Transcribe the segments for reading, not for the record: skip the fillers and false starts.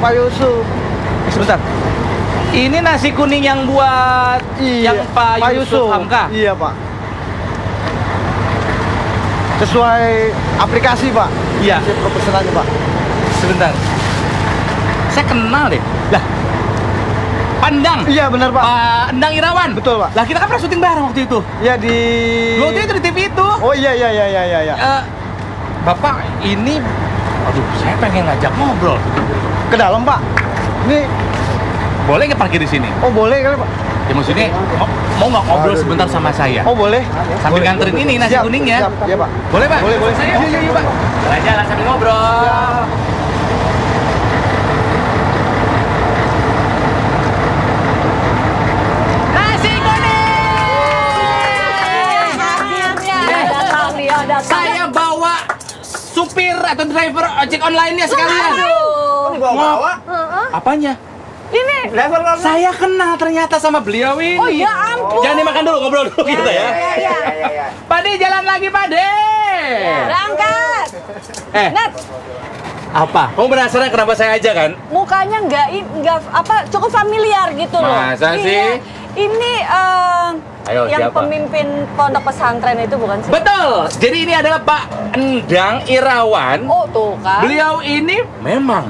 Pak Yusuf. Sebentar. Ini nasi kuning yang buat yang Pak Yusuf Hamka? Iya, Pak. Sesuai aplikasi, Pak. Iya. Si profesionalnya, Pak. Sebentar. Saya kenal deh. Lah. Pandang. Iya, benar, Pak. Pak Endang Irawan. Betul, Pak. Lah kita kan pernah syuting bareng waktu itu. Iya di Waktu itu di TV itu. Oh iya. Bapak ini, aduh, saya pengen ngajak ngobrol. Ke dalam, Pak. Ini Boleh nggak parkir di sini? oh boleh kali, Pak. Ya maksudnya mau nggak ngobrol sebentar sama saya? Oh boleh. Sambil Boleh. nganterin ini nasi Siap, kuningnya. Siap, iya, Pak. Boleh, Pak? Boleh. Saya yuk, Pak. Jalan-jalan sambil ngobrol. Nasi kuning! Akhirnya datang dia, datang. Saya bawa supir atau driver ojek online-nya sekalian. Aduh. Bawa. Apanya? Ini. Saya kenal ternyata sama beliau ini. Oh ya ampun. Jangan dimakan dulu, ngobrol dulu kita ya. Iya. Pak De, jalan lagi Pak De. Berangkat. Nat, Apa? Kamu penasaran kenapa saya aja kan? mukanya nggak apa cukup familiar gitu loh. Masa Iya. sih? Ini Ayo, yang siapa? pemimpin pondok pesantren itu bukan sih? Betul. Jadi ini adalah Pak Endang Irawan. Oh tuh kan. Beliau ini memang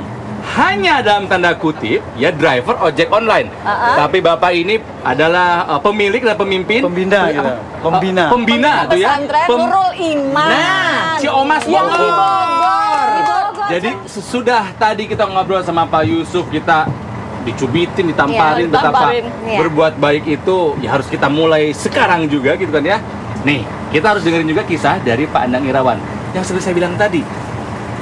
hanya dalam tanda kutip ya driver ojek online. Tapi Bapak ini adalah pemilik dan pemimpin Pembina gitu. Pembina. Pembina Pondok tuh ya. pesantren Nurul Iman. Nah, Ciomas yang di Bogor. Bogor. Di Bogor. Jadi sesudah tadi kita ngobrol sama Pak Yusuf, kita dicubitin, ditamparin Iya, betapa ditamparin, iya. berbuat baik itu ya harus kita mulai sekarang juga gitu kan ya. Nih, kita harus dengerin juga kisah dari Pak Endang Irawan. Yang seperti saya bilang tadi,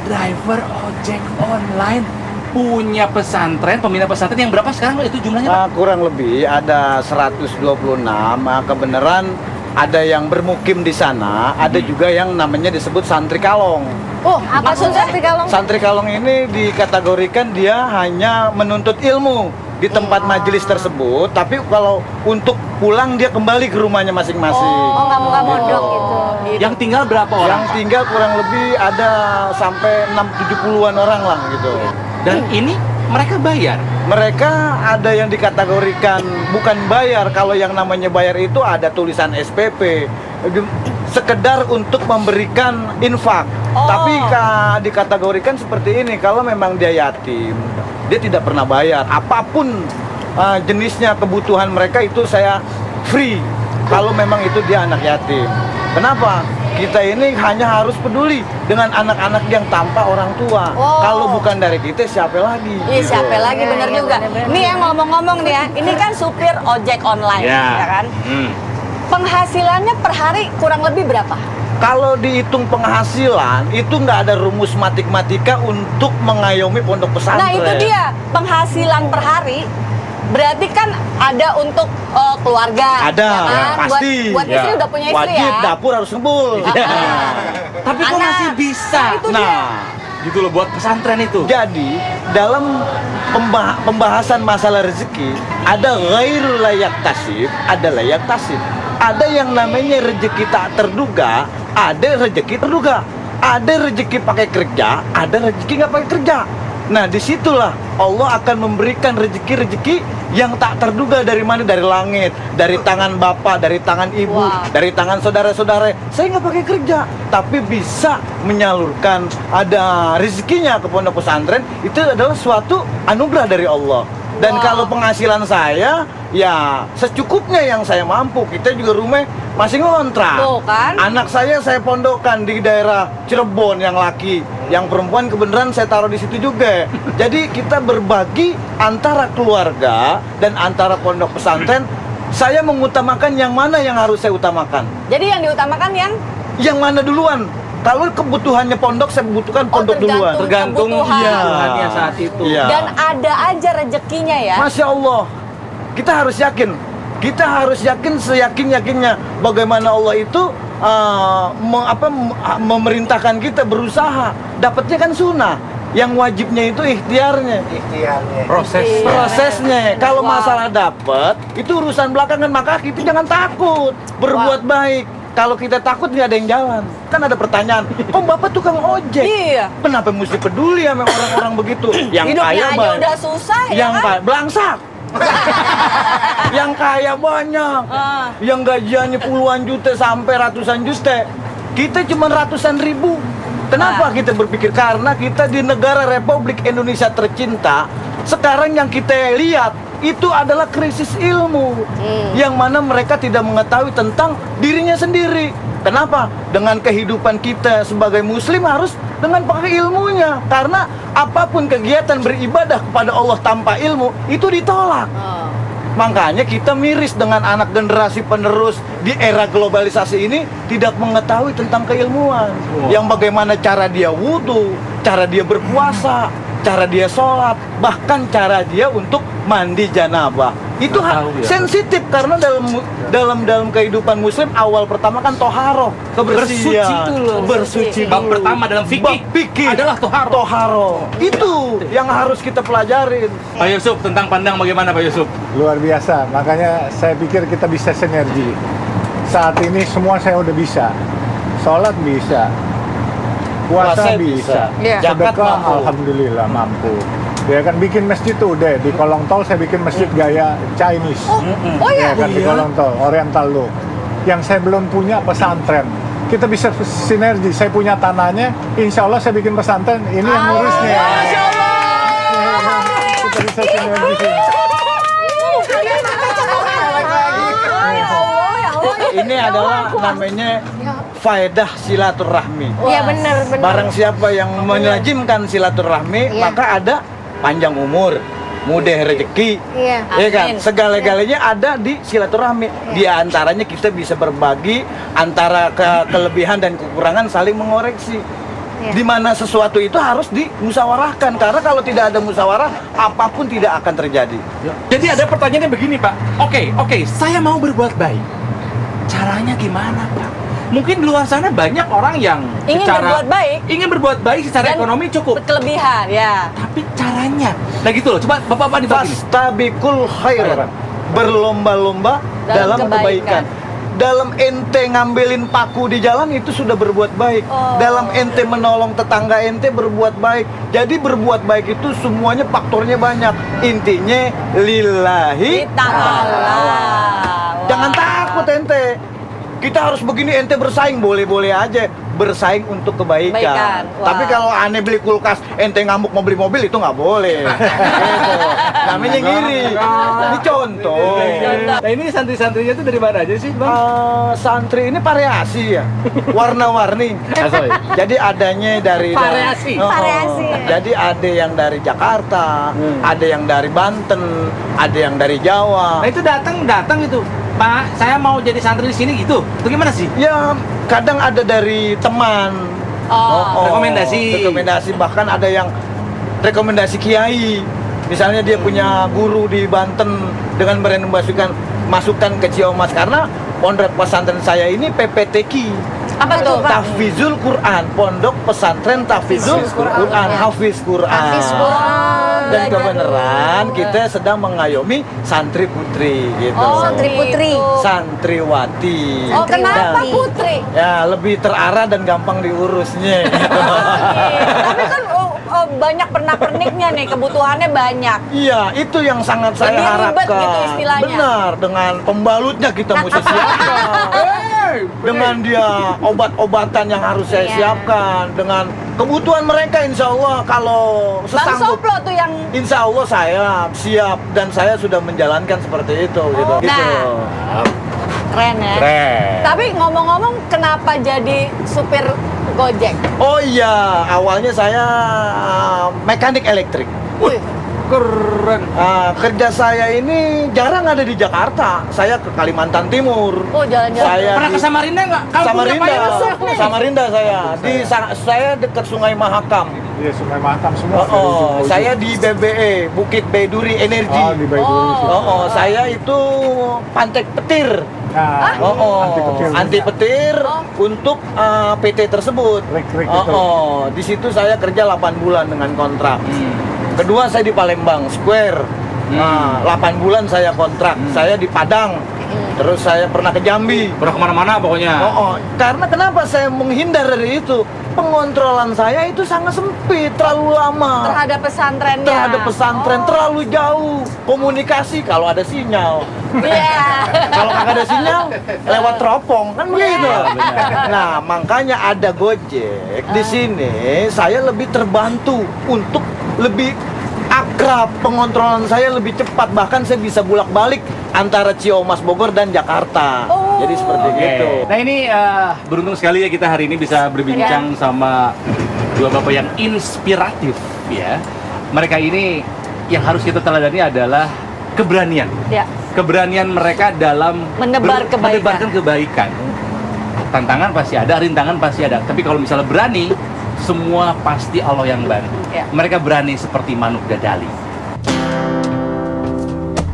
driver ojek online punya pesantren, pembina pesantren yang berapa sekarang itu jumlahnya, Pak? Kurang lebih ada 126. Kebenaran ada yang bermukim di sana, ada juga yang namanya disebut santri kalong. Oh, apa santri kalong? Santri kalong ini dikategorikan dia hanya menuntut ilmu di tempat majelis tersebut, tapi kalau untuk pulang dia kembali ke rumahnya masing-masing. Oh, nggak mondok gitu. Yang tinggal berapa orang? Yang tinggal kurang lebih ada sampai 6-70-an orang lah gitu. Dan ini mereka bayar. Mereka ada yang dikategorikan bukan bayar. Kalau yang namanya bayar itu ada tulisan SPP, sekedar untuk memberikan infak. Oh. Tapi dikategorikan seperti ini, kalau memang dia yatim, dia tidak pernah bayar. Apapun jenisnya kebutuhan mereka itu saya free. Kalau memang itu dia anak yatim. Kenapa? Kita ini hanya harus peduli dengan anak-anak yang tanpa orang tua. Oh. Kalau bukan dari kita, siapa lagi? Iya, Gitu. siapa lagi, bener juga. Nih yang ngomong-ngomong nih ya, ini kan supir ojek online, ya kan? Penghasilannya per hari kurang lebih berapa? Kalau dihitung penghasilan, itu nggak ada rumus matematika untuk mengayomi pondok pesantren. Nah itu dia, penghasilan per hari berarti kan ada untuk keluarga. Ada, ya kan? pasti. Buat istri Ya. udah punya istri Wajib ya. dapur harus ngebul. Tapi kok Anak. masih bisa? Nah, itu dia. Gitu loh buat pesantren itu. Jadi dalam pembahasan masalah rezeki ada ghairul layak tasib, ada layak tasib. Ada yang namanya rezeki tak terduga, ada rezeki terduga. Ada rezeki pakai kerja, ada rezeki nggak pakai kerja. Nah disitulah Allah akan memberikan rezeki-rezeki yang tak terduga dari mana, dari langit, dari tangan bapak, dari tangan ibu, Wow. dari tangan saudara-saudara. Saya nggak pakai kerja, tapi bisa menyalurkan ada rezekinya ke pondok pesantren. Itu adalah suatu anugerah dari Allah. Dan Wow. kalau penghasilan saya, ya secukupnya yang saya mampu. Kita juga rumah masih ngontrak. Tuh kan. Anak saya pondokkan di daerah Cirebon yang laki, yang perempuan kebenaran saya taruh di situ juga. Jadi kita berbagi antara keluarga dan antara pondok pesantren. Saya mengutamakan yang mana yang harus saya utamakan. Jadi yang diutamakan Yang mana duluan? Kalau kebutuhannya pondok, saya butuhkan pondok duluan. Tergantung kebutuhan. kebutuhannya saat itu. Iya. dan ada aja rezekinya ya. Masya Allah, kita harus yakin. Kita harus yakin seyakin-yakinnya bagaimana Allah itu memerintahkan kita berusaha. Dapatnya kan sunnah. Yang wajibnya itu ikhtiarnya. Prosesnya. Kalau Wow. masalah dapat, itu urusan belakangan. Maka kita jangan takut berbuat baik. Kalau kita takut nggak ada yang jalan. Kan ada pertanyaan, kok Bapak tukang ojek? Iya. Kenapa mesti peduli sama orang-orang begitu? Yang Hidupnya kaya aja banyak. udah susah Yang ya kan? belangsak. Yang kaya banyak. Yang gajiannya puluhan juta sampai ratusan juta. Kita cuma ratusan ribu. Kenapa kita berpikir? Karena kita di negara Republik Indonesia tercinta. Sekarang yang kita lihat itu adalah krisis ilmu, yang mana mereka tidak mengetahui tentang dirinya sendiri. Kenapa? Dengan kehidupan kita sebagai muslim harus dengan pakai ilmunya. Karena apapun kegiatan beribadah kepada Allah tanpa ilmu itu ditolak. Makanya kita miris dengan anak generasi penerus di era globalisasi ini tidak mengetahui tentang keilmuan. Yang bagaimana cara dia wudhu, cara dia berpuasa, cara dia sholat, bahkan cara dia untuk mandi janabah. Itu sensitif karena dalam kehidupan muslim awal pertama kan toharoh, kebersihan, bersuci. Bab pertama dalam fikih adalah toharoh. Itu yang harus kita pelajarin. Pak Yusuf, tentang pandang bagaimana Pak Yusuf? Luar biasa, makanya saya pikir kita bisa sinergi. Saat ini semua saya udah bisa. Sholat bisa, puasa bisa, Zakat sedekah mampu. alhamdulillah mampu. Ya kan bikin masjid tuh udah di kolong tol saya bikin masjid gaya Chinese. Oh ya? Ya kan di kolong tol Oriental look. Yang saya belum punya pesantren. Kita bisa sinergi. Saya punya tanahnya, insya Allah saya bikin pesantren. Ini yang ngurusnya. Masya Allah. Kita bisa sinergi. Ini adalah namanya faedah silaturahmi. Iya benar. Barang siapa yang melazimkan silaturahmi, Iya. maka ada panjang umur, mudah rezeki, Iya. ya kan? Amin. Segala-galanya ada di silaturahmi. Di antaranya kita bisa berbagi antara kelebihan dan kekurangan, saling mengoreksi. Iya. Di mana sesuatu itu harus dimusyawarahkan, karena kalau tidak ada musyawarah, apapun tidak akan terjadi. Jadi ada pertanyaannya begini Pak. Oke, saya mau berbuat baik. Caranya gimana Pak? Mungkin di luar sana banyak orang yang Ingin berbuat baik secara dan ekonomi cukup. Kelebihan ya. Tapi caranya, nah gitu loh. Coba Bapak dibagi. Fastabiqul khairat. Berlomba-lomba dalam kebaikan. Dalam ente ngambilin paku di jalan itu sudah berbuat baik. Dalam ente menolong tetangga ente berbuat baik. Jadi berbuat baik itu semuanya faktornya banyak. Intinya lillahi Ta'ala. Jangan takut ente. Kita harus begini, ente bersaing boleh-boleh aja, bersaing untuk kebaikan. Kebaikan. Wah. Tapi kalau aneh beli kulkas, ente ngamuk mau beli mobil itu nggak boleh. Gitu. Namanya ngiri. Ini contoh. Nah ini santri-santrinya tuh dari mana aja sih Bang? Santri ini variasi ya, warna-warni. Jadi adanya dari Variasi. Variasi. Jadi ada yang dari Jakarta, ada yang dari Banten, ada yang dari Jawa. Nah itu datang itu. Pak, saya mau jadi santri di sini gitu. Itu gimana sih? Ya kadang ada dari teman. Rekomendasi, bahkan ada yang rekomendasi kiai. Misalnya dia punya guru di Banten dengan masukan ke Ciamas, karena pondok pesantren saya ini PPTQ. Apa tuh Pak? Tahfizul Quran, pondok pesantren Tahfizul Quran, Hafiz Quran. Hafiz Quran. Dan Belajar kebenaran dulu. kita sedang mengayomi santri putri gitu. Santri putri. Santriwati. Oh, kenapa Dan- putri? Ya, lebih terarah dan gampang diurusnya. Tapi kan banyak pernak-perniknya nih, kebutuhannya banyak. Iya, itu yang sangat saya Lebih ribet harapkan. gitu istilahnya. Benar, dengan pembalutnya kita mesti siapkan. Dengan dia obat-obatan yang harus saya Iya. siapkan, dengan kebutuhan mereka, insya Allah kalau Bang sesanggup, Soplo tuh yang insya Allah saya siap dan saya sudah menjalankan seperti itu gitu. keren ya. Keren. Tapi ngomong-ngomong, kenapa jadi supir Gojek? Oh iya, awalnya saya mekanik elektrik. Wih, Keren. Kerja saya ini jarang ada di Jakarta. Saya ke Kalimantan Timur. oh jalan-jalan. Saya Pernah ke di Samarinda nggak? Kalau punya Samarinda. Pak Yusuf nih. Samarinda saya. Saya dekat Sungai Mahakam. Iya Sungai Mahakam semua. Saya di BBE, Bukit Baiduri Energi. Oh di Baiduri sih. Saya itu Pantai Petir. Nah, Anti petir untuk PT tersebut. Rik-rik itu. Di situ saya kerja 8 bulan dengan kontrak. Kedua saya di Palembang Square. 8 bulan saya kontrak. Saya di Padang. Terus saya pernah ke Jambi. Pernah kemana-mana pokoknya. Karena kenapa saya menghindar dari itu? Pengontrolan saya itu sangat sempit, terlalu lama. Terhadap pesantrennya. Terhadap pesantren terlalu jauh. Komunikasi kalau ada sinyal. Iya. Kalau nggak ada sinyal, lewat teropong kan begitu. benar. Nah, makanya ada Gojek di sini. Saya lebih terbantu untuk lebih akrab, pengontrolan saya lebih cepat, bahkan saya bisa bolak-balik antara Ciamas Bogor dan Jakarta. Jadi seperti Oke. gitu. Nah ini beruntung sekali ya kita hari ini bisa berbincang sama dua bapak yang inspiratif ya. Mereka ini yang harus kita teladani adalah keberanian. Ya. Keberanian mereka dalam menebarkan kebaikan. Tantangan pasti ada, rintangan pasti ada. Tapi kalau misalnya berani, semua pasti Allah yang bantu. Ya. Mereka berani seperti manuk dadali.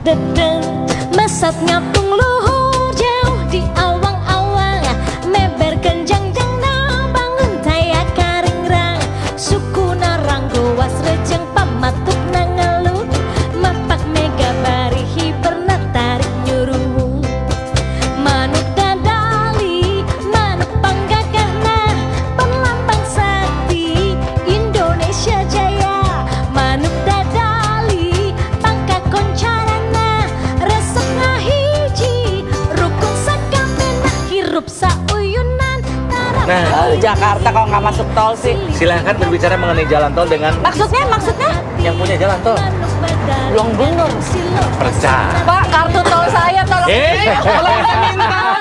Dedeng mesat ngapung luhur jauh di awang-awang meber kenjang jang bangun taya karingrang suku narang gowas rejeng pamatuk nangalu mapak mega barihi pernah tarik nyuruh manuk dadali manuk panggagahna pelambang sakti Indonesia Jaya manuk dadali pangka koncarana resep ngahiji rukun sakamena hirup sauyunan Nah, Jakarta kalau nggak masuk tol sih. silahkan berbicara mengenai jalan tol dengan Maksudnya? yang punya jalan tol. Belum bener. Percaya. Pak, kartu tol saya tolong. Kalau minta